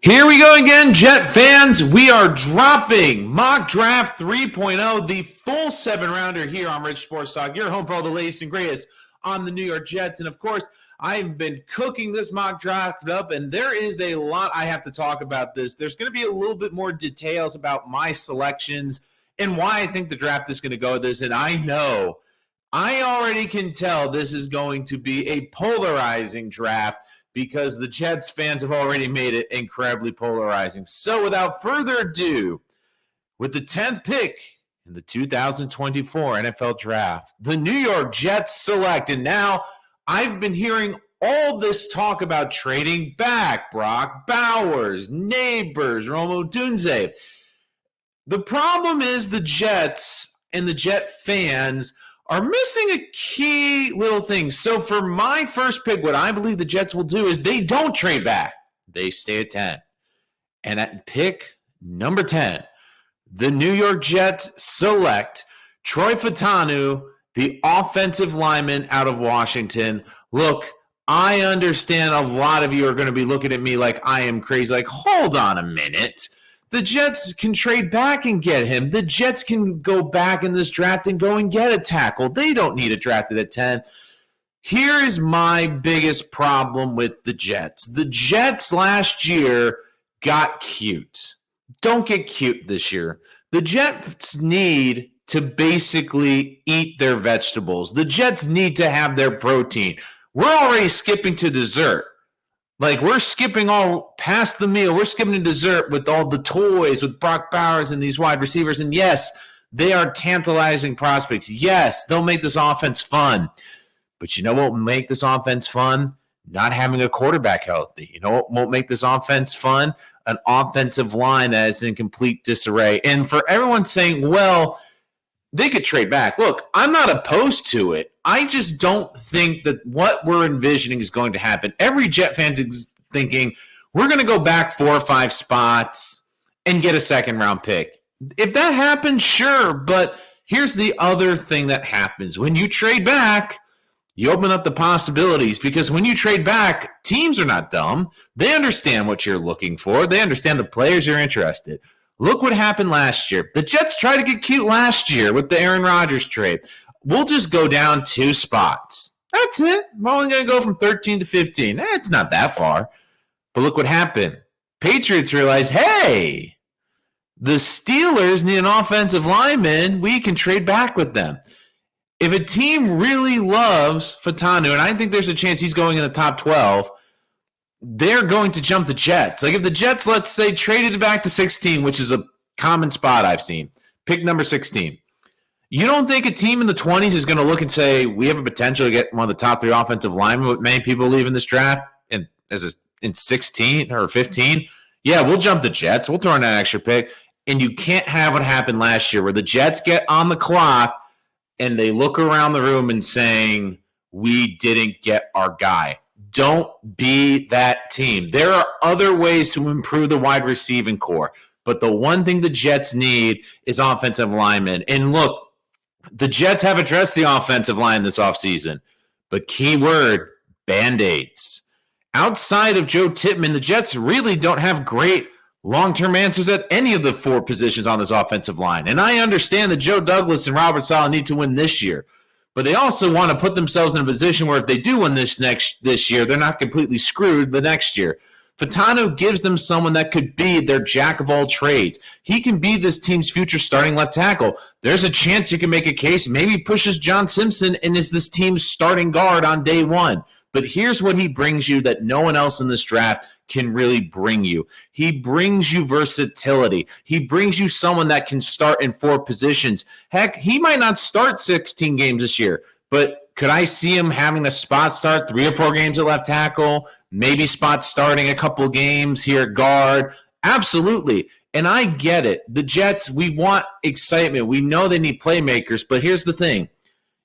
Here we go again, Jet fans. We are dropping Mock Draft 3.0, the full 7-rounder here on Rich Sports Talk, your home for all the latest and greatest on the New York Jets. And of course, I've been cooking this mock draft up, and there is a lot I have to talk about this. There's going to be a little bit more details about my selections and why I think the draft is going to go with this. And I know, I already can tell this is going to be a polarizing draft, because the Jets fans have already made it incredibly polarizing. So without further ado, with the 10th pick in the 2024 NFL Draft, the New York Jets select. And now I've been hearing all this talk about trading back. Brock Bowers, Neighbors, Romo Dunze. The problem is the Jets and the Jet fans are missing a key little thing. So for my first pick, what I believe the Jets will do is they don't trade back. They stay at 10. And at pick number 10, the New York Jets select Troy Fashanu, the offensive lineman out of Washington. Look, I understand a lot of you are going to be looking at me like I am crazy. Like, hold on a minute. The Jets can trade back and get him. The Jets can go back in this draft and go and get a tackle. They don't need it drafted at 10. Here is my biggest problem with the Jets. The Jets last year got cute. Don't get cute this year. The Jets need to basically eat their vegetables. The Jets need to have their protein. We're already skipping to dessert. Like, we're skipping all past the meal. We're skipping to dessert with all the toys, with Brock Bowers and these wide receivers. And yes, they are tantalizing prospects. Yes, they'll make this offense fun. But you know what will make this offense fun? Not having a quarterback healthy. You know what won't make this offense fun? An offensive line that is in complete disarray. And for everyone saying, well, they could trade back. Look, I'm not opposed to it. I just don't think that what we're envisioning is going to happen. Every Jet fan's thinking, we're going to go back 4 or 5 spots and get a second-round pick. If that happens, sure. But here's the other thing that happens. When you trade back, you open up the possibilities, because when you trade back, teams are not dumb. They understand what you're looking for. They understand the players you're interested. Look what happened last year. The Jets tried to get cute last year with the Aaron Rodgers trade. We'll just go down 2 spots. That's it. We're only going to go from 13 to 15. It's not that far. But look what happened. Patriots realized, hey, the Steelers need an offensive lineman. We can trade back with them. If a team really loves Fashanu, and I think there's a chance he's going in the top 12, they're going to jump the Jets. Like, if the Jets, let's say, traded it back to 16, which is a common spot I've seen, pick number 16. You don't think a team in the 20s is going to look and say, we have a potential to get one of the top 3 offensive linemen, what many people believe in this draft, in 16 or 15? Yeah, we'll jump the Jets. We'll throw in that extra pick. And you can't have what happened last year, where the Jets get on the clock and they look around the room and saying, we didn't get our guy. Don't be that team. There are other ways to improve the wide receiving core, but the one thing the Jets need is offensive linemen. And look, the Jets have addressed the offensive line this offseason, but key word, Band-Aids. Outside of Joe Tippmann, the Jets really don't have great long-term answers at any of the 4 positions on this offensive line. And I understand that Joe Douglas and Robert Saleh need to win this year, but they also want to put themselves in a position where if they do win this year, they're not completely screwed the next year. Fashanu gives them someone that could be their jack of all trades. He can be this team's future starting left tackle. There's a chance you can make a case. Maybe pushes John Simpson and is this team's starting guard on day 1. But here's what he brings you that no one else in this draft can really bring you. He brings you versatility. He brings you someone that can start in 4 positions. Heck, he might not start 16 games this year, but could I see him having a spot start 3 or 4 games at left tackle, maybe spot starting a couple games here at guard? Absolutely. And I get it. The Jets, we want excitement. We know they need playmakers, but here's the thing.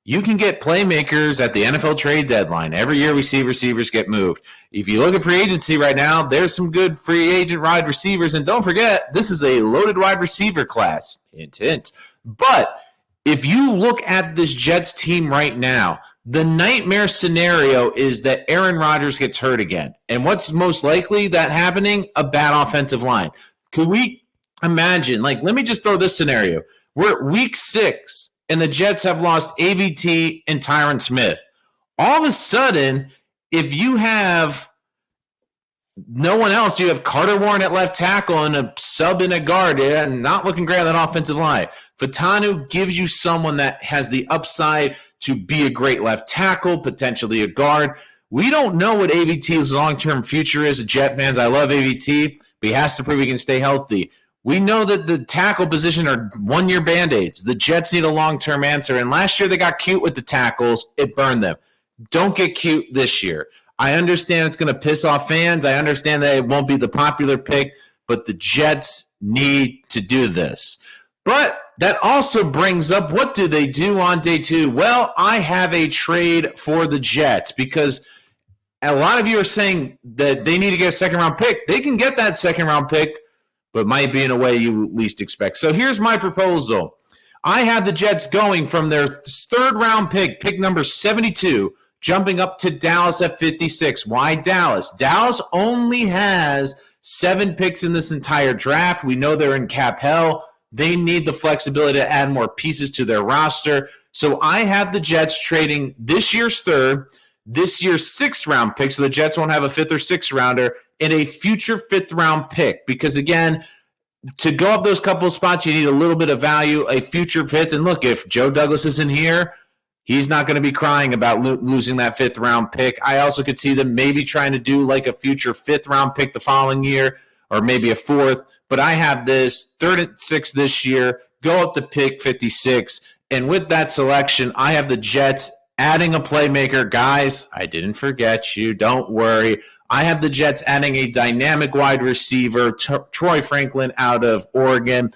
You can get playmakers at the NFL trade deadline. Every year we see receivers get moved. If you look at free agency right now, there's some good free agent wide receivers. And don't forget, this is a loaded wide receiver class. Hint, hint. But if you look at this Jets team right now, The nightmare scenario is that Aaron Rodgers gets hurt again. And what's most likely that happening? A bad offensive line. Could we imagine, let me just throw this scenario. We're at week 6, and the Jets have lost AVT and Tyron Smith. All of a sudden, if you have no one else, you have Carter Warren at left tackle and a sub in a guard, and not looking great on that offensive line. Fashanu gives you someone that has the upside to be a great left tackle, potentially a guard. We don't know what AVT's long-term future is. Jet fans, I love AVT, but he has to prove he can stay healthy. We know that the tackle position are one-year Band-Aids. The Jets need a long-term answer, and last year they got cute with the tackles. It burned them. Don't get cute this year. I understand it's going to piss off fans. I understand that it won't be the popular pick, but the Jets need to do this. But that also brings up, what do they do on day 2? Well, I have a trade for the Jets because a lot of you are saying that they need to get a second-round pick. They can get that second-round pick, but might be in a way you least expect. So here's my proposal. I have the Jets going from their third-round pick number 72, jumping up to Dallas at 56. Why Dallas? Dallas only has 7 picks in this entire draft. We know they're in cap hell. They need the flexibility to add more pieces to their roster. So I have the Jets trading this year's third, this year's 6th-round pick, so the Jets won't have a 5th or 6th-rounder, and a future 5th-round pick. Because, again, to go up those couple of spots, you need a little bit of value, a future 5th. And look, if Joe Douglas isn't here, he's not going to be crying about losing that 5th-round pick. I also could see them maybe trying to do like a future 5th-round pick the following year, or maybe a 4th. But I have this 3rd and 6th this year, go up to pick 56. And with that selection, I have the Jets adding a playmaker. Guys, I didn't forget you. Don't worry. I have the Jets adding a dynamic wide receiver, Troy Franklin out of Oregon.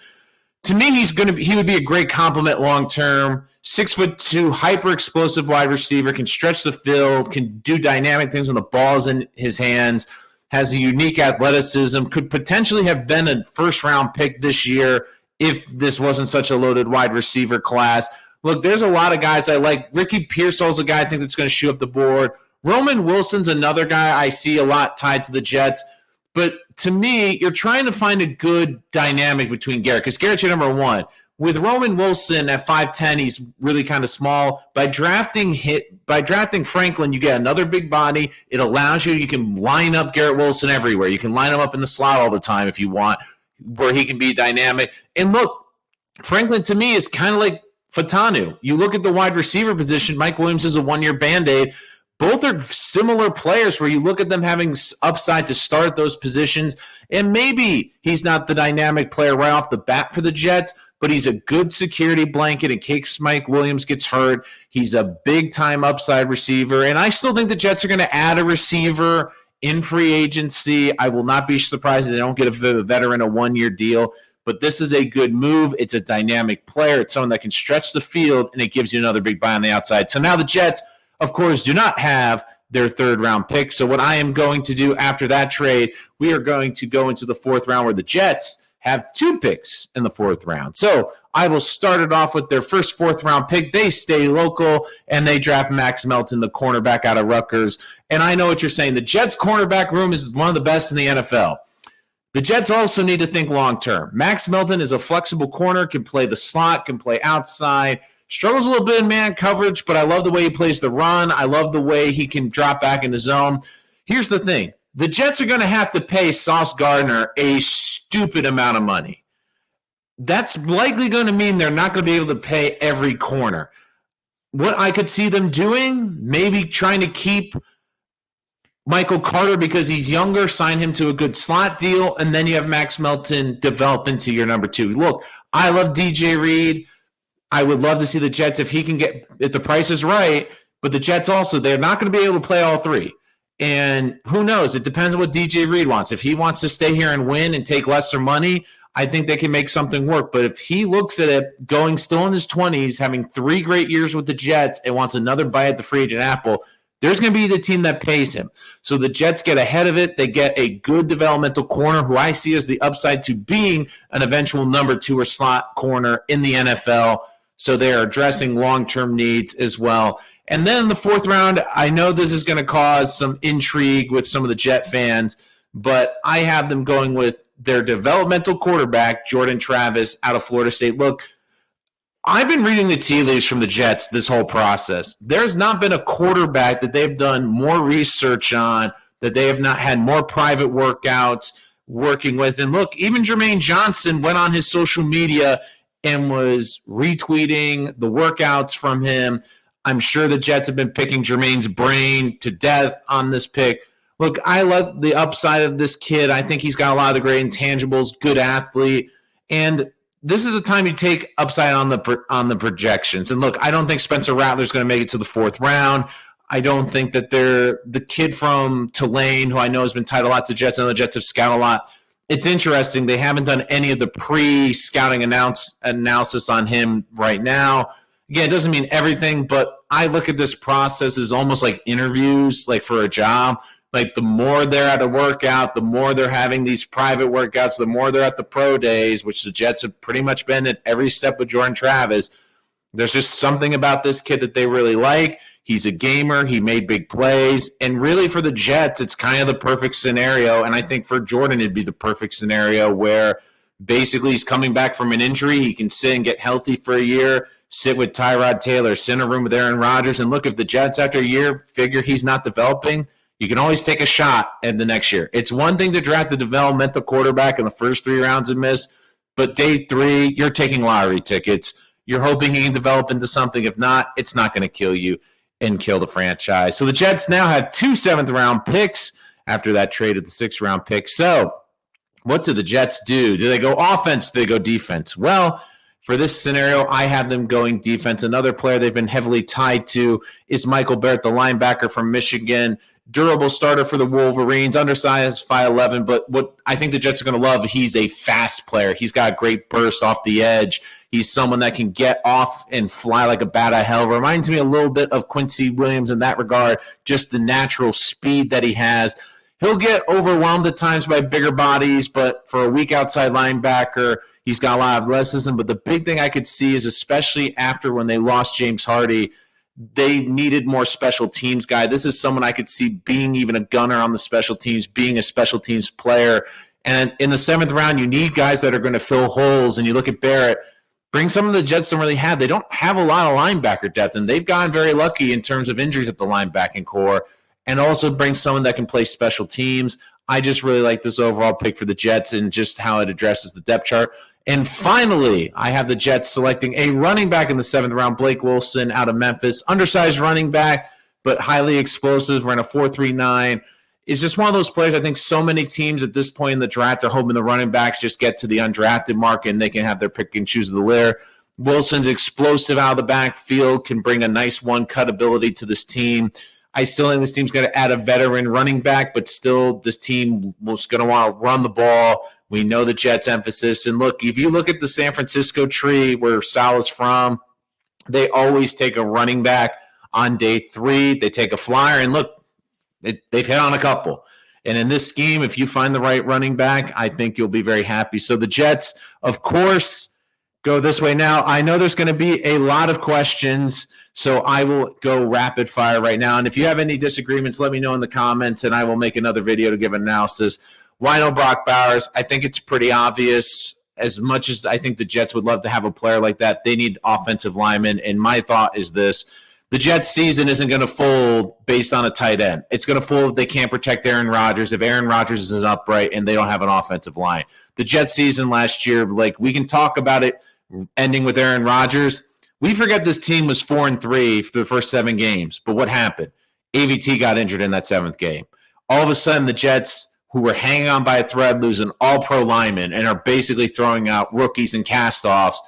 To me, he would be a great complement long-term. 6'2", hyper-explosive wide receiver, can stretch the field, can do dynamic things when the ball's in his hands, has a unique athleticism, could potentially have been a first-round pick this year if this wasn't such a loaded wide receiver class. Look, there's a lot of guys I like. Ricky Pearsall's a guy I think that's going to shoot up the board. Roman Wilson's another guy I see a lot tied to the Jets. But to me, you're trying to find a good dynamic between Garrett, because Garrett's your number 1. With Roman Wilson at 5'10", he's really kind of small. By drafting Franklin, you get another big body. It allows you can line up Garrett Wilson everywhere. You can line him up in the slot all the time if you want, where he can be dynamic. And look, Franklin to me is kind of like Fashanu. You look at the wide receiver position, Mike Williams is a 1-year Band-Aid. Both are similar players where you look at them having upside to start those positions. And maybe he's not the dynamic player right off the bat for the Jets, but he's a good security blanket in case Mike Williams gets hurt. He's a big-time upside receiver. And I still think the Jets are going to add a receiver in free agency. I will not be surprised if they don't get a veteran a 1-year deal. But this is a good move. It's a dynamic player. It's someone that can stretch the field, and it gives you another big buy on the outside. So now the Jets, of course, do not have their 3rd-round pick. So what I am going to do after that trade, we are going to go into the 4th round where the Jets have 2 picks in the 4th round. So I will start it off with their first 4th-round pick. They stay local, and they draft Max Melton, the cornerback out of Rutgers. And I know what you're saying. The Jets' cornerback room is one of the best in the NFL. The Jets also need to think long-term. Max Melton is a flexible corner, can play the slot, can play outside, struggles a little bit in man coverage, but I love the way he plays the run. I love the way he can drop back in the zone. Here's the thing. The Jets are going to have to pay Sauce Gardner a stupid amount of money. That's likely going to mean they're not going to be able to pay every corner. What I could see them doing, maybe trying to keep Michael Carter because he's younger, sign him to a good slot deal, and then you have Max Melton develop into your number 2. Look, I love DJ Reed. I would love to see the Jets if the price is right, but the Jets also, they're not going to be able to play all 3. And who knows? It depends on what DJ Reed wants. If he wants to stay here and win and take lesser money, I think they can make something work. But if he looks at it going still in his 20s, having 3 great years with the Jets and wants another bite at the free agent apple, there's going to be the team that pays him. So the Jets get ahead of it. They get a good developmental corner who I see as the upside to being an eventual number 2 or slot corner in the NFL. So they are addressing long-term needs as well. And then in the 4th round, I know this is going to cause some intrigue with some of the Jet fans, but I have them going with their developmental quarterback, Jordan Travis, out of Florida State. Look, I've been reading the tea leaves from the Jets this whole process. There's not been a quarterback that they've done more research on, that they have not had more private workouts working with. And look, even Jermaine Johnson went on his social media and was retweeting the workouts from him. I'm sure the Jets have been picking Jermaine's brain to death on this pick. Look, I love the upside of this kid. I think he's got a lot of the great intangibles, good athlete. And this is a time you take upside on the projections. And look, I don't think Spencer Rattler's going to make it to the 4th round. I don't think that they're the kid from Tulane, who I know has been tied a lot to Jets. I know the Jets have scouted a lot. It's interesting. They haven't done any of the pre-scouting analysis on him right now. Again, it doesn't mean everything, but I look at this process as almost like interviews, like for a job. Like the more they're at a workout, the more they're having these private workouts, the more they're at the pro days, which the Jets have pretty much been at every step with Jordan Travis. There's just something about this kid that they really like. He's a gamer. He made big plays. And really for the Jets, it's kind of the perfect scenario. And I think for Jordan, it'd be the perfect scenario where basically he's coming back from an injury. He can sit and get healthy for a year, sit with Tyrod Taylor, sit in a room with Aaron Rodgers. And look, if the Jets after a year figure he's not developing, you can always take a shot at the next year. It's one thing to draft a developmental quarterback in the first 3 rounds and miss, but day 3, you're taking lottery tickets. You're hoping he can develop into something. If not, it's not going to kill you and kill the franchise. So the Jets now have 2 7th-round picks after that trade of the 6th-round pick. So what do the Jets do? Do they go offense? Do they go defense? Well, for this scenario, I have them going defense. Another player they've been heavily tied to is Michael Barrett, the linebacker from Michigan. Durable starter for the Wolverines, undersized, 5'11", but what I think the Jets are going to love, he's a fast player. He's got a great burst off the edge. He's someone that can get off and fly like a bat out of hell. Reminds me a little bit of Quincy Williams in that regard, just the natural speed that he has. He'll get overwhelmed at times by bigger bodies, but for a weak outside linebacker, he's got a lot of athleticism. But the big thing I could see is, especially after when they lost James Hardy, they needed more special teams guy. This is someone I could see being even a gunner on the special teams, being a special teams player. And in the 7th round, you need guys that are going to fill holes. And you look at Barrett, bring some of the Jets don't really have. They don't have a lot of linebacker depth, and they've gotten very lucky in terms of injuries at the linebacking core. And also bring someone that can play special teams. I just really like this overall pick for the Jets and just how it addresses the depth chart. And finally, I have the Jets selecting a running back in the 7th round, Blake Wilson out of Memphis. Undersized running back, but highly explosive. Ran a 4.39. Is just one of those players. I think so many teams at this point in the draft are hoping the running backs just get to the undrafted mark and they can have their pick and choose of the litter. Wilson's explosive out of the backfield, can bring a nice one-cut ability to this team. I still think this team's going to add a veteran running back, but still this team was going to want to run the ball. We know the Jets' emphasis. And look, if you look at the San Francisco tree where Sal is from, they always take a running back on day 3. They take a flyer, and look, they've hit on a couple. And in this scheme, if you find the right running back, I think you'll be very happy. So the Jets, of course, go this way. Now, I know there's going to be a lot of questions, so I will go rapid fire right now. And if you have any disagreements, let me know in the comments, and I will make another video to give an analysis. Why no Brock Bowers? I think it's pretty obvious. As much as I think the Jets would love to have a player like that, they need offensive linemen. And my thought is this. The Jets season isn't going to fold based on a tight end. It's going to fold if they can't protect Aaron Rodgers, if Aaron Rodgers isn't upright and they don't have an offensive line. The Jets season last year, like, we can talk about it ending with Aaron Rodgers. We forget this team was 4-3 for the first 7 games. But what happened? AVT got injured in that 7th game. All of a sudden, the Jets, who were hanging on by a thread, lose an all-pro lineman and are basically throwing out rookies and cast-offs.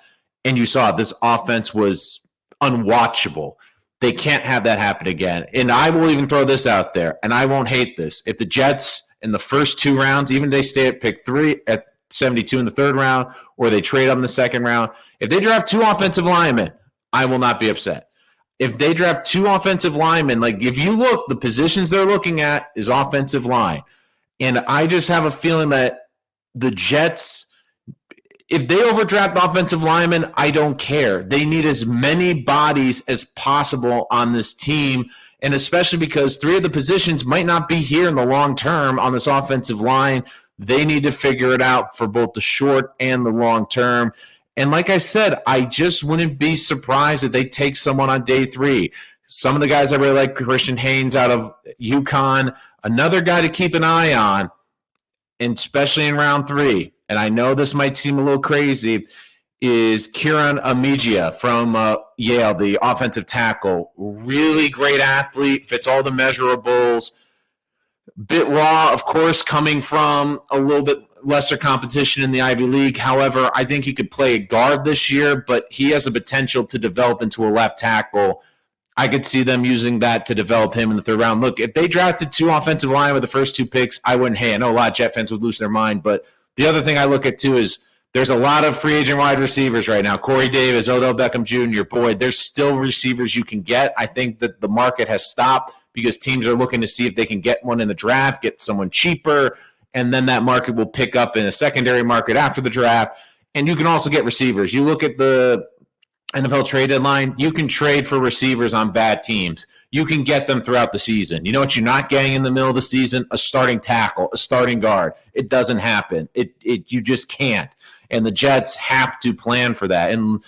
And you saw this offense was unwatchable. They can't have that happen again. And I will even throw this out there, and I won't hate this. If the Jets in the first 2 rounds, even if they stay at pick 3 at 72 in the 3rd round, or they trade up in the 2nd round, if they draft 2 offensive linemen, I will not be upset. If they draft 2 offensive linemen, like if you look, the positions they're looking at is offensive line. And I just have a feeling that the Jets, if they overdraft offensive linemen, I don't care. They need as many bodies as possible on this team, and especially because 3 of the positions might not be here in the long term on this offensive line. They need to figure it out for both the short and the long term. And like I said, I just wouldn't be surprised if they take someone on day 3. Some of the guys I really like, Christian Haynes out of UConn, another guy to keep an eye on, and especially in round 3, and I know this might seem a little crazy, is Kieran Amigia from Yale, the offensive tackle. Really great athlete, fits all the measurables. Bit raw, of course, coming from a little bit lesser competition in the Ivy League. However, I think he could play a guard this year, but he has the potential to develop into a left tackle. I could see them using that to develop him in the 3rd round. Look, if they drafted 2 offensive line with the first 2 picks, I wouldn't hate. I know a lot of Jet fans would lose their mind, but the other thing I look at too is there's a lot of free agent wide receivers right now. Corey Davis, Odell Beckham Jr., boy, there's still receivers you can get. I think that the market has stopped because teams are looking to see if they can get one in the draft, get someone cheaper, and then that market will pick up in a secondary market after the draft. And you can also get receivers. You look at the NFL trade deadline, you can trade for receivers on bad teams. You can get them throughout the season. You know what you're not getting in the middle of the season? A starting tackle, a starting guard. It doesn't happen. You just can't. And the Jets have to plan for that. And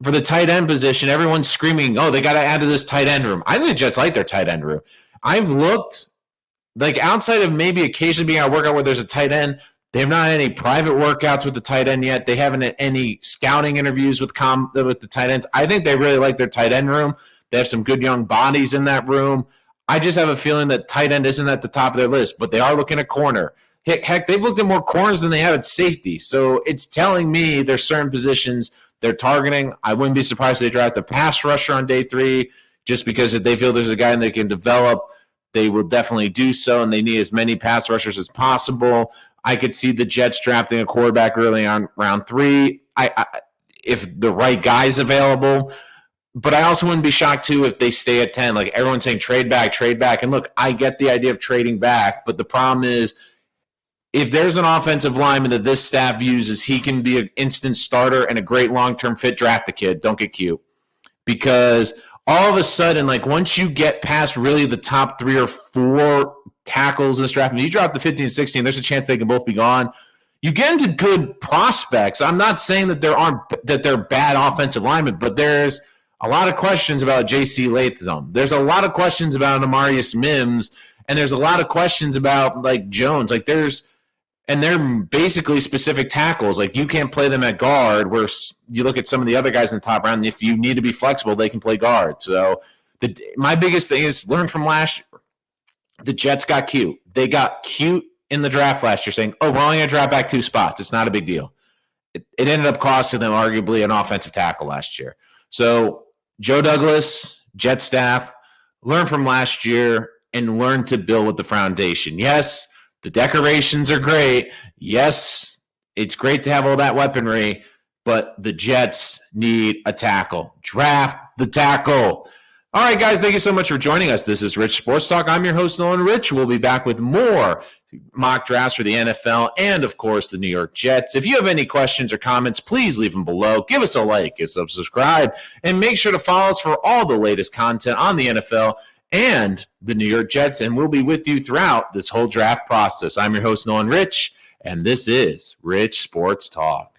for the tight end position, everyone's screaming, oh, they got to add to this tight end room. I think the Jets like their tight end room. I've looked, like outside of maybe occasionally being at a workout where there's a tight end, they have not had any private workouts with the tight end yet. They haven't had any scouting interviews with the tight ends. I think they really like their tight end room. They have some good young bodies in that room. I just have a feeling that tight end isn't at the top of their list, but they are looking at corner. Heck, they've looked at more corners than they have at safety. So it's telling me there's certain positions they're targeting. I wouldn't be surprised if they draft a pass rusher on day 3 just because if they feel there's a guy they can develop, they will definitely do so, and they need as many pass rushers as possible. I could see the Jets drafting a quarterback early on round 3 if the right guy's available. But I also wouldn't be shocked, too, if they stay at 10. Like, everyone's saying trade back. And, look, I get the idea of trading back, but the problem is if there's an offensive lineman that this staff uses, he can be an instant starter and a great long-term fit, draft the kid. Don't get cute. Because all of a sudden, like, once you get past really the top 3 or 4 tackles in this draft, and you drop the 15 and 16, there's a chance they can both be gone. You get into good prospects. I'm not saying that they're bad offensive linemen, but there's a lot of questions about J.C. Latham. There's a lot of questions about Amarius Mims, and there's a lot of questions about like Jones. Like they're basically specific tackles. Like you can't play them at guard. Where you look at some of the other guys in the top round, and if you need to be flexible, they can play guard. So my biggest thing is learn from last year. The Jets got cute. They got cute in the draft last year saying, oh, we're only going to draft back 2 spots. It's not a big deal. It ended up costing them arguably an offensive tackle last year. So Joe Douglas, Jet staff, learn from last year and learn to build with the foundation. Yes, the decorations are great. Yes, it's great to have all that weaponry, but the Jets need a tackle. Draft the tackle. All right, guys, thank you so much for joining us. This is Rich Sports Talk. I'm your host, Nolan Rich. We'll be back with more mock drafts for the NFL and, of course, the New York Jets. If you have any questions or comments, please leave them below. Give us a like, give us a subscribe, and make sure to follow us for all the latest content on the NFL and the New York Jets, and we'll be with you throughout this whole draft process. I'm your host, Nolan Rich, and this is Rich Sports Talk.